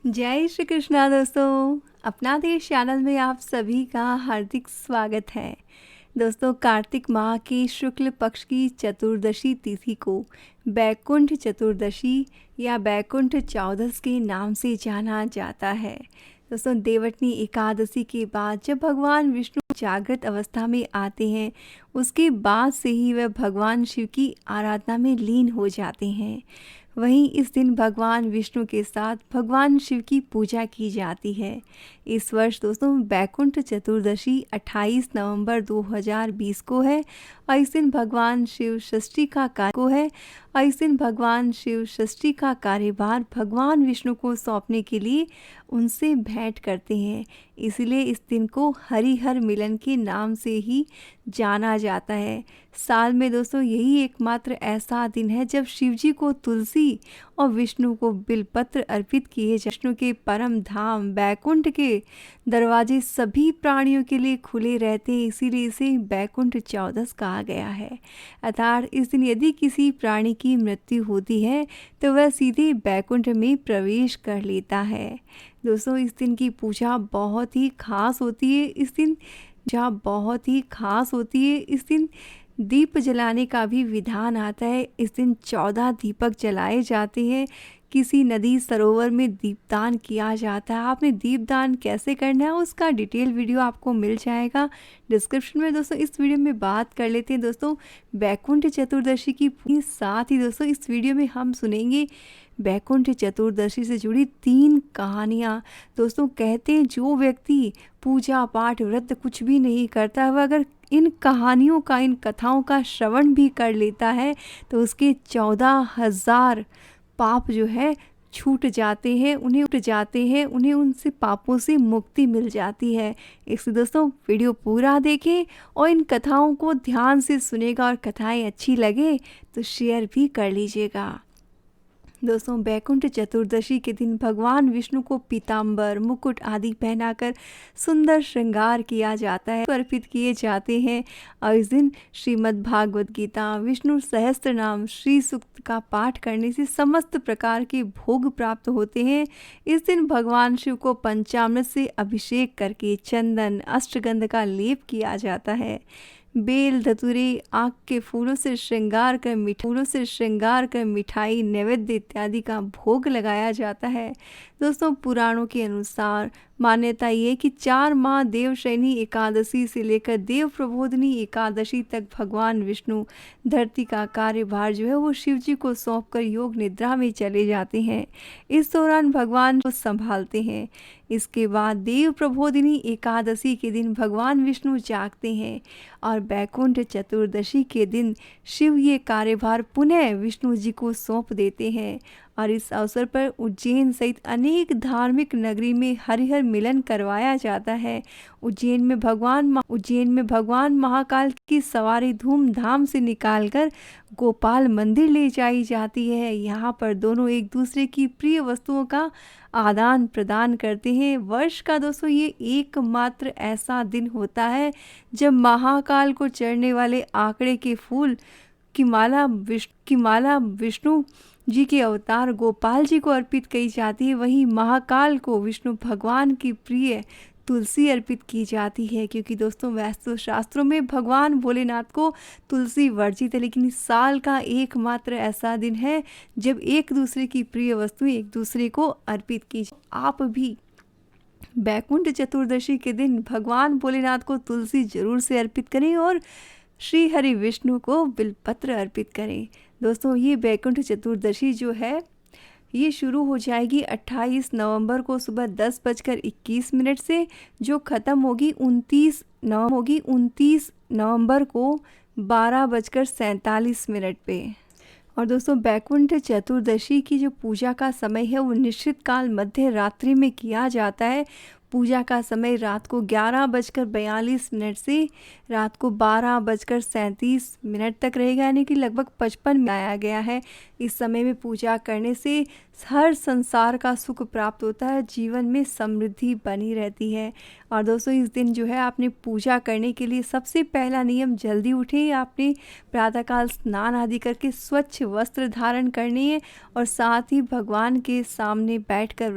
जय श्री कृष्णा दोस्तों। अपना देश चैनल में आप सभी का हार्दिक स्वागत है। दोस्तों, कार्तिक माह के शुक्ल पक्ष की चतुर्दशी तिथि को बैकुंठ चतुर्दशी या बैकुंठ चौदस के नाम से जाना जाता है। दोस्तों, देवटनी एकादशी के बाद जब भगवान विष्णु जागृत अवस्था में आते हैं, उसके बाद से ही वह भगवान शिव की आराधना में लीन हो जाते हैं। वहीं इस दिन भगवान विष्णु के साथ भगवान शिव की पूजा की जाती है। इस वर्ष दोस्तों बैकुंठ चतुर्दशी 28 नवंबर 2020 को है और इस दिन भगवान शिव षष्ठी का कार्यभार भगवान विष्णु को सौंपने के लिए उनसे भेंट करते हैं। इसलिए इस दिन को हरिहर मिलन के नाम से ही जाना जाता है। साल में दोस्तों यही एकमात्र ऐसा दिन है जब शिवजी को तुलसी और विष्णु को बिलपत्र अर्पित किए जाते। विष्णु के परम धाम बैकुंठ के दरवाजे सभी प्राणियों के लिए खुले रहते हैं, इसीलिए इसे बैकुंठ चौदस कहा गया है। अर्थात इस दिन यदि किसी प्राणी की मृत्यु होती है तो वह सीधे बैकुंठ में प्रवेश कर लेता है। दोस्तों, इस दिन की पूजा बहुत ही खास होती है। इस दिन दीप जलाने का भी विधान आता है। इस दिन 14 दीपक जलाए जाते हैं। किसी नदी सरोवर में दीपदान किया जाता है। आपने दीपदान कैसे करना है उसका डिटेल वीडियो आपको मिल जाएगा डिस्क्रिप्शन में। दोस्तों, इस वीडियो में बात कर लेते हैं दोस्तों बैकुंठ चतुर्दशी की। साथ ही दोस्तों इस वीडियो में हम सुनेंगे बैकुंठ चतुर्दशी से जुड़ी 3 कहानियाँ। दोस्तों, कहते हैं जो व्यक्ति पूजा पाठ व्रत कुछ भी नहीं करता, वह अगर इन कथाओं का श्रवण भी कर लेता है तो उसके 14,000 पाप जो है छूट जाते हैं, उन्हें उनसे पापों से मुक्ति मिल जाती है। इसलिए दोस्तों वीडियो पूरा देखें और इन कथाओं को ध्यान से सुनेगा और कथाएं अच्छी लगे तो शेयर भी कर लीजिएगा। दोस्तों, बैकुंठ चतुर्दशी के दिन भगवान विष्णु को पीताम्बर मुकुट आदि पहनाकर सुंदर श्रृंगार किया जाता है, अर्पित किए जाते हैं। और इस दिन श्रीमद् भागवत गीता, विष्णु सहस्त्र नाम, श्री सूक्त का पाठ करने से समस्त प्रकार के भोग प्राप्त होते हैं। इस दिन भगवान शिव को पंचामृत से अभिषेक करके चंदन अष्टगंध का लेप किया जाता है। बेल धतूरे आँख के फूलों से श्रृंगार कर मिठाई नैवेद्य इत्यादि का भोग लगाया जाता है। दोस्तों, पुराणों के अनुसार मान्यता ये कि 4 माह देवशयनी एकादशी से लेकर देव प्रबोधिनी एकादशी तक भगवान विष्णु धरती का कार्यभार जो है वो शिव जी को सौंपकर योग निद्रा में चले जाते हैं। इस दौरान भगवान को संभालते हैं। इसके बाद देव प्रबोधिनी एकादशी के दिन भगवान विष्णु जागते हैं और बैकुंठ चतुर्दशी के दिन शिव ये कार्यभार पुनः विष्णु जी को सौंप देते हैं। और इस अवसर पर उज्जैन सहित अनेक धार्मिक नगरी में हरिहर मिलन करवाया जाता है। उज्जैन में भगवान महाकाल की सवारी धूमधाम से निकालकर गोपाल मंदिर ले जाई जाती है। यहाँ पर दोनों एक दूसरे की प्रिय वस्तुओं का आदान प्रदान करते हैं। वर्ष का दोस्तों ये एकमात्र ऐसा दिन होता है जब महाकाल को चढ़ने वाले आंकड़े के फूल की माला विष्णु जी के अवतार गोपाल जी को अर्पित की जाती है। वहीं महाकाल को विष्णु भगवान की प्रिय तुलसी अर्पित की जाती है, क्योंकि दोस्तों वास्तु शास्त्रों में भगवान भोलेनाथ को तुलसी वर्जित है। लेकिन इस साल का एकमात्र ऐसा दिन है जब एक दूसरे की प्रिय वस्तुएं एक दूसरे को अर्पित की। आप भी बैकुंठ चतुर्दशी के दिन भगवान भोलेनाथ को तुलसी जरूर से अर्पित करें और श्री हरि विष्णु को बिलपत्र अर्पित करें। दोस्तों, ये बैकुंठ चतुर्दशी जो है ये शुरू हो जाएगी 28 नवंबर को सुबह 10:21 से, जो ख़त्म होगी 29 नवंबर को 12:47 पे। और दोस्तों, बैकुंठ चतुर्दशी की जो पूजा का समय है वो निश्चित काल मध्य रात्रि में किया जाता है। पूजा का समय रात को 11:42 से रात को 12:37 तक रहेगा, यानी कि लगभग 55 मिनट आया गया है। इस समय में पूजा करने से हर संसार का सुख प्राप्त होता है, जीवन में समृद्धि बनी रहती है। और दोस्तों इस दिन जो है आपने पूजा करने के लिए सबसे पहला नियम, जल्दी उठें, आपने प्रातःकाल स्नान आदि करके स्वच्छ वस्त्र धारण करनी है और साथ ही भगवान के सामने बैठकर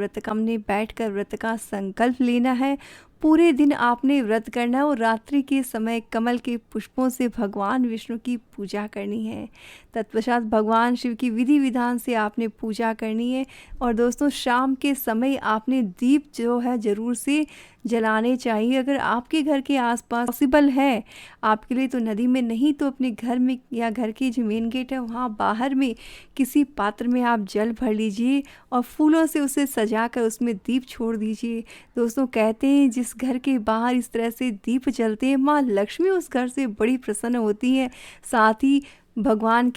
व्रत का संकल्प लेना है। पूरे दिन आपने व्रत करना है और रात्रि के समय कमल के पुष्पों से भगवान विष्णु की पूजा करनी है। तत्पश्चात भगवान शिव की विधि विधान से आपने पूजा करनी है। और दोस्तों शाम के समय आपने दीप जो है ज़रूर से जलाने चाहिए। अगर आपके घर के आसपास पॉसिबल है आपके लिए तो नदी में, नहीं तो अपने घर में या घर के जो मेन गेट है वहाँ बाहर में किसी पात्र में आप जल भर लीजिए और फूलों से उसे सजाकर उसमें दीप छोड़ दीजिए। दोस्तों कहते हैं जिस घर के बाहर इस तरह से दीप जलते हैं, माँ लक्ष्मी उस घर से बड़ी प्रसन्न होती है। साथ ही भगवान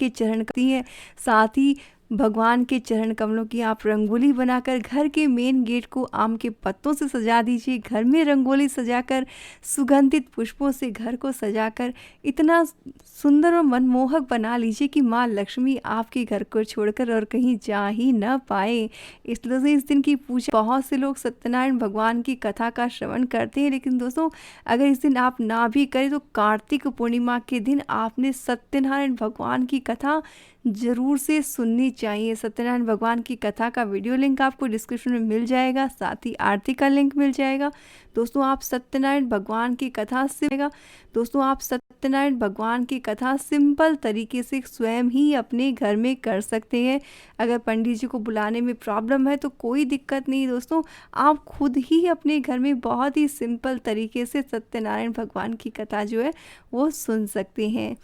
के चरण कमलों की आप रंगोली बनाकर घर के मेन गेट को आम के पत्तों से सजा दीजिए। घर में रंगोली सजाकर, सुगंधित पुष्पों से घर को सजाकर इतना सुंदर और मनमोहक बना लीजिए कि माँ लक्ष्मी आपके घर को छोड़कर और कहीं जा ही न पाए। इसलिए इस दिन की पूजा, बहुत से लोग सत्यनारायण भगवान की कथा का श्रवण करते हैं, लेकिन दोस्तों अगर इस दिन आप ना भी करें तो कार्तिक पूर्णिमा के दिन आपने सत्यनारायण भगवान की कथा ज़रूर से सुननी चाहिए। सत्यनारायण भगवान की कथा का वीडियो लिंक आपको डिस्क्रिप्शन में मिल जाएगा, साथ ही आरती का लिंक मिल जाएगा। दोस्तों आप सत्यनारायण भगवान की कथा सिंपल तरीके से स्वयं ही अपने घर में कर सकते हैं। अगर पंडित जी को बुलाने में प्रॉब्लम है तो कोई दिक्कत नहीं दोस्तों, आप खुद ही अपने घर में बहुत ही सिंपल तरीके से सत्यनारायण भगवान की कथा जो है वो सुन सकते हैं।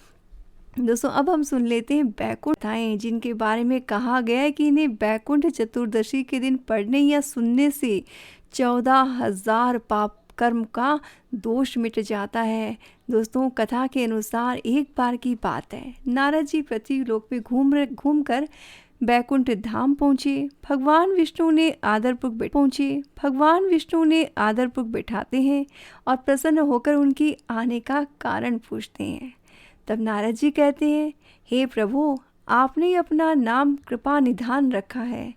दोस्तों अब हम सुन लेते हैं बैकुंठ कथाएं, जिनके बारे में कहा गया है कि इन्हें बैकुंठ चतुर्दशी के दिन पढ़ने या सुनने से 14,000 पाप कर्म का दोष मिट जाता है। दोस्तों कथा के अनुसार एक बार की बात है, नारद जी पृथ्वी लोक में घूमकर बैकुंठ धाम पहुँचे। भगवान विष्णु ने आदरपूर्वक बैठाते हैं और प्रसन्न होकर उनकी आने का कारण पूछते हैं। तब नारद जी कहते हैं, हे प्रभु, आपने अपना नाम कृपा निधान रखा है,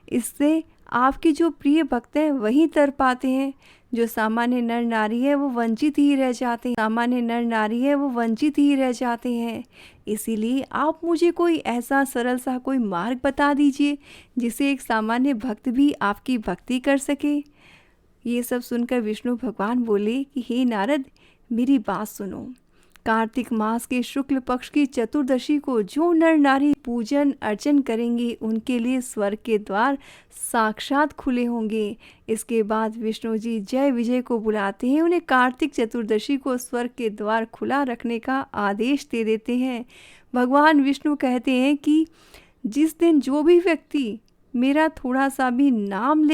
इससे आपके जो प्रिय भक्त हैं वही तर पाते हैं। जो सामान्य नर नारी है वो वंचित ही रह जाते हैं। इसीलिए आप मुझे कोई ऐसा सरल सा कोई मार्ग बता दीजिए जिससे एक सामान्य भक्त भी आपकी भक्ति कर सके। ये सब सुनकर विष्णु भगवान बोले कि हे नारद, मेरी बात सुनो। कार्तिक मास के शुक्ल पक्ष की चतुर्दशी को जो नर नारी पूजन अर्चन करेंगे उनके लिए स्वर्ग के द्वार साक्षात खुले होंगे। इसके बाद विष्णु जी जय विजय को बुलाते हैं, उन्हें कार्तिक चतुर्दशी को स्वर्ग के द्वार खुला रखने का आदेश दे देते हैं। भगवान विष्णु कहते हैं कि जिस दिन जो भी व्यक्ति मेरा थोड़ा सा भी नाम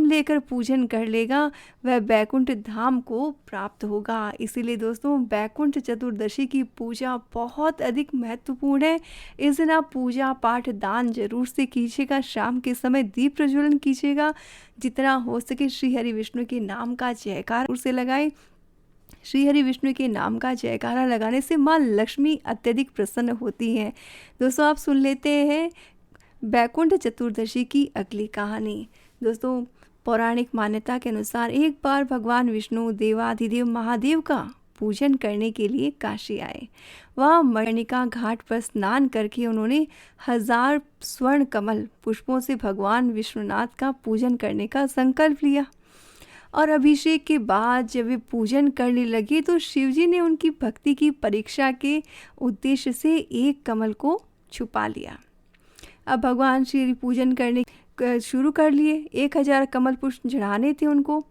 लेकर पूजन कर लेगा वह बैकुंठ धाम को प्राप्त होगा। इसीलिए दोस्तों बैकुंठ चतुर्दशी की पूजा बहुत अधिक महत्वपूर्ण है। इस दिन आप पूजा पाठ दान जरूर से कीजिएगा। शाम के समय दीप प्रज्वलन कीजिएगा। जितना हो सके श्री हरि विष्णु के नाम का जयकार उसे लगाए। श्री हरि विष्णु के नाम का जयकारा लगाने से माँ लक्ष्मी अत्यधिक प्रसन्न होती हैं। दोस्तों आप सुन लेते हैं बैकुंठ चतुर्दशी की अगली कहानी। दोस्तों पौराणिक मान्यता के अनुसार एक बार भगवान विष्णु देवाधिदेव महादेव का पूजन करने के लिए काशी आए। वहाँ मणिका घाट पर स्नान करके उन्होंने 1000 स्वर्ण कमल पुष्पों से भगवान विष्णुनाथ का पूजन करने का संकल्प लिया। और अभिषेक के बाद जब वे पूजन करने लगे तो शिवजी ने उनकी भक्ति की परीक्षा के उद्देश्य से एक कमल को छुपा लिया। अब भगवान श्री पूजन करने शुरू कर लिए। 1000 कमल पुष्प चढ़ाने थे उनको,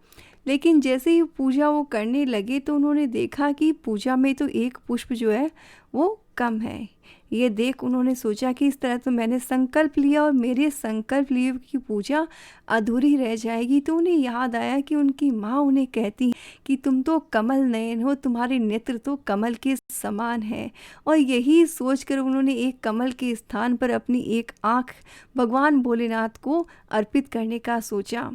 लेकिन जैसे ही पूजा वो करने लगे तो उन्होंने देखा कि पूजा में तो एक पुष्प जो है वो कम है। ये देख उन्होंने सोचा कि इस तरह तो मैंने संकल्प लिया और मेरे संकल्प लिए की पूजा अधूरी रह जाएगी। तो उन्हें याद आया कि उनकी माँ उन्हें कहती कि तुम तो कमल नयन हो, तुम्हारे नेत्र तो कमल के समान है। और यही सोचकर उन्होंने एक कमल के स्थान पर अपनी एक आँख भगवान भोलेनाथ को अर्पित करने का सोचा।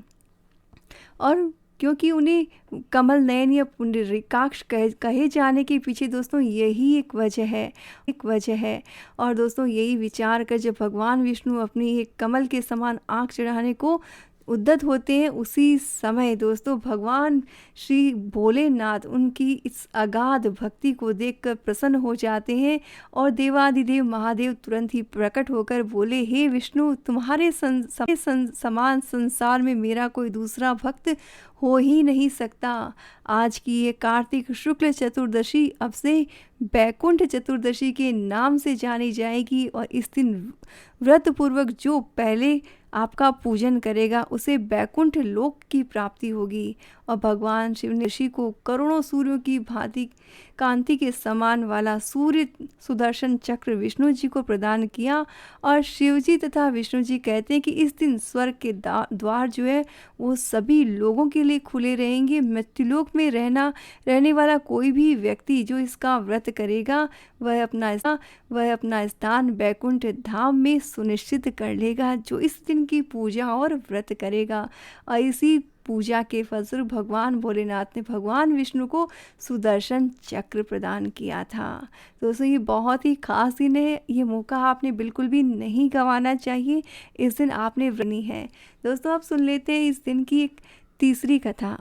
और क्योंकि उन्हें कमल नयन या पुंडरीकाक्ष कहे जाने के पीछे दोस्तों यही एक वजह है। और दोस्तों यही विचार कर जब भगवान विष्णु अपनी एक कमल के समान आँख चढ़ाने को उद्यत होते हैं, उसी समय दोस्तों भगवान श्री भोलेनाथ उनकी इस अगाध भक्ति को देखकर प्रसन्न हो जाते हैं और देवादिदेव महादेव तुरंत ही प्रकट होकर बोले, हे विष्णु, तुम्हारे समान संसार में मेरा कोई दूसरा भक्त हो ही नहीं सकता। आज की ये कार्तिक शुक्ल चतुर्दशी अब से बैकुंठ चतुर्दशी के नाम से जानी जाएगी और इस दिन व्रत पूर्वक जो पहले आपका पूजन करेगा उसे बैकुंठ लोक की प्राप्ति होगी। और भगवान शिव ने ऋषि को करोड़ों सूर्यों की भांति कांति के समान वाला सूर्य सुदर्शन चक्र विष्णु जी को प्रदान किया। और शिव जी तथा विष्णु जी कहते हैं कि इस दिन स्वर्ग के द्वार जो है वो सभी लोगों के लिए खुले रहेंगे। मृत्युलोक में रहने वाला कोई भी व्यक्ति जो इसका व्रत करेगा वह अपना स्थान बैकुंठ धाम में सुनिश्चित कर लेगा, जो इस दिन की पूजा और व्रत करेगा। और इसी पूजा के फलस्वरूप भगवान भोलेनाथ ने भगवान विष्णु को सुदर्शन चक्र प्रदान किया था। दोस्तों ये बहुत ही खास दिन है, ये मौका आपने बिल्कुल भी नहीं गंवाना चाहिए। इस दिन आपने व्रनी है। दोस्तों आप सुन लेते हैं इस दिन की एक तीसरी कथा।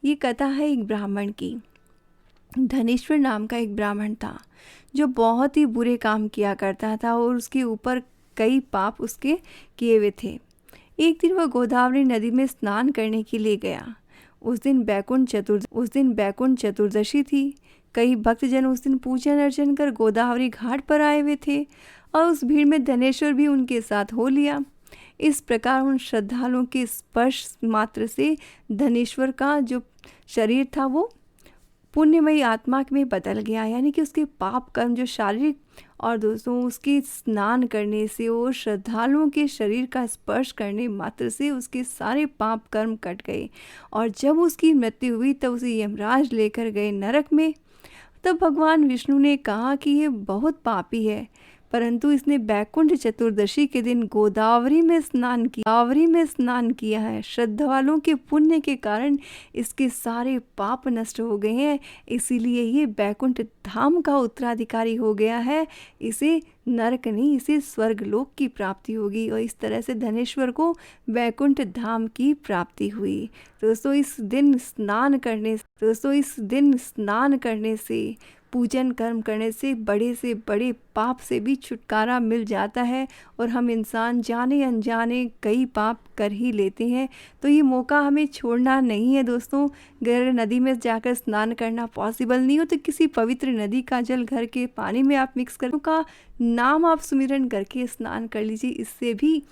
ये कथा है एक ब्राह्मण की। धनेश्वर नाम का एक ब्राह्मण था जो बहुत ही बुरे काम किया करता था और उसके ऊपर कई पाप उसके किए हुए थे। एक दिन वह गोदावरी नदी में स्नान करने के लिए गया। उस दिन बैकुंठ चतुर्दशी थी। कई भक्तजन उस दिन पूजन अर्चन कर गोदावरी घाट पर आए हुए थे और उस भीड़ में धनेश्वर भी उनके साथ हो लिया। इस प्रकार उन श्रद्धालुओं के स्पर्श मात्र से धनेश्वर का जो शरीर था वो पुण्यमयी आत्मा में बदल गया, यानी कि उसके पाप कर्म जो शारीरिक और दोस्तों उसके स्नान करने से और श्रद्धालुओं के शरीर का स्पर्श करने मात्र से उसके सारे पाप कर्म कट गए। और जब उसकी मृत्यु हुई तब उसे यमराज लेकर गए नरक में। तब भगवान विष्णु ने कहा कि ये बहुत पापी है, परंतु इसने बैकुंठ चतुर्दशी के दिन गोदावरी में स्नान किया है। श्रद्धालुओं के पुण्य के कारण इसके सारे पाप नष्ट हो गए हैं, इसीलिए ये बैकुंठ धाम का उत्तराधिकारी हो गया है। इसे नरक नहीं, इसे स्वर्गलोक की प्राप्ति होगी। और इस तरह से धनेश्वर को बैकुंठ धाम की प्राप्ति हुई। दोस्तों इस दिन स्नान करने से पूजन कर्म करने से बड़े पाप से भी छुटकारा मिल जाता है और हम इंसान जाने अनजाने कई पाप कर ही लेते हैं। तो ये मौका हमें छोड़ना नहीं है दोस्तों। अगर नदी में जाकर स्नान करना पॉसिबल नहीं हो तो किसी पवित्र नदी का जल घर के पानी में आप मिक्स कर का नाम आप सुमिरन करके स्नान कर लीजिए। इससे भी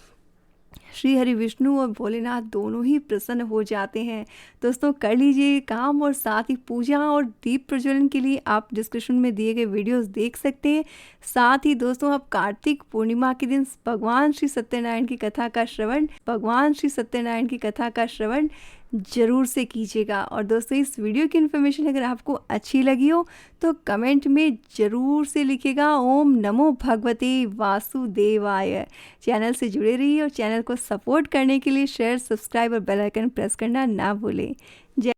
श्री हरि विष्णु और भोलेनाथ दोनों ही प्रसन्न हो जाते हैं। दोस्तों कर लीजिए काम और साथ ही पूजा और दीप प्रज्वलन के लिए आप डिस्क्रिप्शन में दिए गए वीडियोस देख सकते हैं। साथ ही दोस्तों आप कार्तिक पूर्णिमा के दिन भगवान श्री सत्यनारायण की कथा का श्रवण जरूर से कीजिएगा। और दोस्तों इस वीडियो की इन्फॉर्मेशन अगर आपको अच्छी लगी हो तो कमेंट में ज़रूर से लिखिएगा ओम नमो भगवते वासुदेवाय। चैनल से जुड़े रहिए और चैनल को सपोर्ट करने के लिए शेयर, सब्सक्राइब और बेल आइकन प्रेस करना ना भूलें। जय